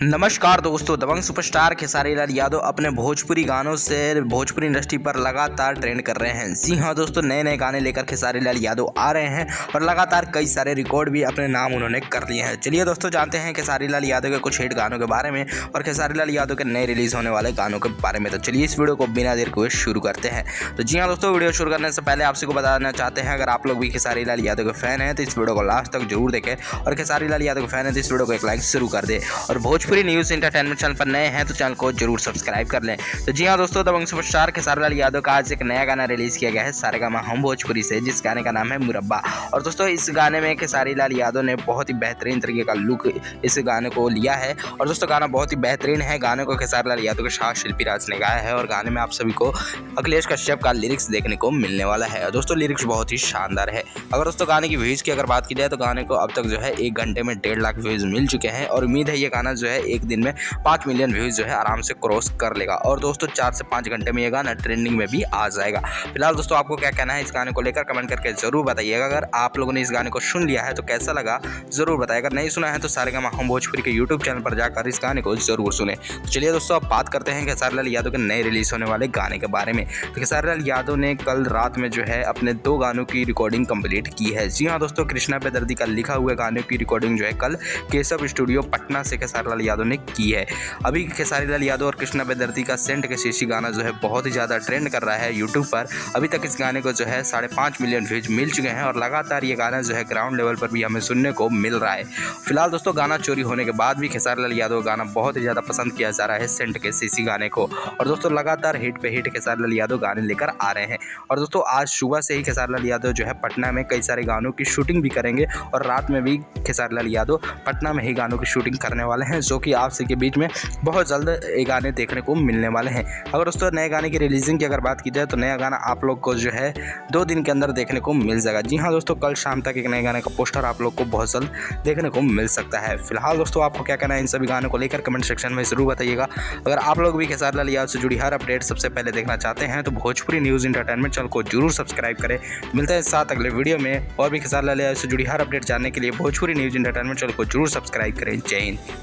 नमस्कार दोस्तों, दबंग सुपरस्टार खेसारी लाल यादव अपने भोजपुरी गानों से भोजपुरी इंडस्ट्री पर लगातार ट्रेंड कर रहे हैं। जी हां दोस्तों, नए नए गाने लेकर खेसारी लाल यादव आ रहे हैं और लगातार कई सारे रिकॉर्ड भी अपने नाम उन्होंने कर लिए हैं। चलिए दोस्तों, जानते हैं खेसारी लाल यादव के कुछ हिट गानों के बारे में और खेसारी लाल यादव के नए रिलीज होने वाले गानों के बारे में। तो चलिए इस वीडियो को बिना देर हुए शुरू करते हैं। तो जी हाँ दोस्तों, वीडियो शुरू करने से पहले आपसे को बताना चाहते हैं, अगर आप लोग भी खेसारी लाल यादव के फैन हैं तो इस वीडियो को लास्ट तक जरूर देखें और खेसारी लाल यादव के फैन है तो इस वीडियो को एक लाइक शुरू कर दे और भोजपुरी न्यूज़ एंटरटेनमेंट चैनल पर नए हैं तो चैनल को जरूर सब्सक्राइब कर लें। तो जी हाँ दोस्तों, दबंग सुपरस्टार खेसारी लाल यादव का आज एक नया गाना रिलीज किया गया है सारेगामा हम भोजपुरी से, जिस गाने का नाम है मुरब्बा। और दोस्तों इस गाने में खेसारी लाल यादव ने बहुत ही बेहतरीन तरीके का लुक इस गाने को लिया है और दोस्तों गाना बहुत ही बेहतरीन है। गाने को खेसारी लाल यादव के साथ शिल्पी राज ने गाया है और गाने में आप सभी को अखिलेश कश्यप का लिरिक्स देखने को मिलने वाला है। और दोस्तों लिरिक्स बहुत ही शानदार है। अगर दोस्तों गाने की व्यूज़ की अगर बात की जाए तो गाने को अब तक जो है 1 घंटे में 1.5 लाख व्यूज़ मिल चुके हैं और उम्मीद है ये गाना जो है एक दिन में 5 मिलियन व्यूज़ जो है आराम से क्रॉस कर लेगा और दोस्तों 4 से 5 घंटे में ये गाना ट्रेंडिंग में भी आ जाएगा। फिलहाल दोस्तों आपको क्या कहना है इस गाने को लेकर कमेंट करके जरूर बताइएगा। अगर आप लोगों ने इस गाने को सुन लिया है तो कैसा लगा जरूर बताइएगा। अगर नहीं सुना है तो सारेगामा हम भोजपुरी के यूट्यूब चैनल पर जाकर इस गाने को जरूर सुने। तो चलिए दोस्तों अब बात करते हैं खेसारी लाल यादव के नए रिलीज होने वाले गाने के बारे में। तो खेसारी लाल यादव ने कल रात में जो है अपने 2 गानों की रिकॉर्डिंग कंप्लीट की है। जी हाँ दोस्तों, कृष्णा पे दर्दी का लिखा हुआ गाने की रिकॉर्डिंग जो है कल केशव स्टूडियो पटना से खेसारी लाल यादव ने की है। अभी खेसारी लाल यादव और कृष्णा पे दर्दी का सेंट के शीशी गाना जो है बहुत ही ज़्यादा ट्रेंड कर रहा है यूट्यूब पर। अभी तक इस गाने को जो है 5.5 मिलियन व्यूज मिल चुके हैं और लगातार ये गाना जो है ग्राउंड लेवल पर भी हमें सुनने को मिल रहा है। फिलहाल दोस्तों गाना चोरी होने के बाद भी खेसारी लाल यादव गाना बहुत ही ज़्यादा पसंद किया जा रहा है सेंट के शीशी गाने को और दोस्तों लगातार हिट पे हिट खेसारी लाल यादव गाने लेकर आ रहे हैं। और दोस्तों आज सुबह से ही खेसारी लाल यादव जो है पटना में कई सारे गानों की शूटिंग भी करेंगे और रात में भी खेसारी लाल यादव पटना में ही गानों की शूटिंग करने वाले हैं, जो कि आप सबके बीच में बहुत जल्द ये गाने देखने को मिलने वाले हैं। अगर दोस्तों नए गाने की रिलीजिंग की अगर बात की जाए तो नया गाना आप लोग को जो है 2 दिन के अंदर देखने को मिल जाएगा। जी हाँ दोस्तों, कल शाम तक एक नए गाने का पोस्टर आप लोग को बहुत जल्द देखने को मिल सकता है। फिलहाल दोस्तों आपको क्या कहना है इन सभी गानों को लेकर कमेंट सेक्शन में जरूर बताइएगा। अगर आप लोग भी खेसारी लाल यादव से जुड़ी हर अपडेट सबसे पहले देखना चाहते हैं तो भोजपुरी न्यूज़ एंटरटेनमेंट चैनल को जरूर सब्सक्राइब करें। मिलते हैं साथ अगले वीडियो में और भी खेसारी लाल यादव से जुड़ी हर अपडेट जानने के लिए भोजपुरी न्यूज़ एंटरटेनमेंट चैनल को जरूर सब्सक्राइब करें। जय हिंद।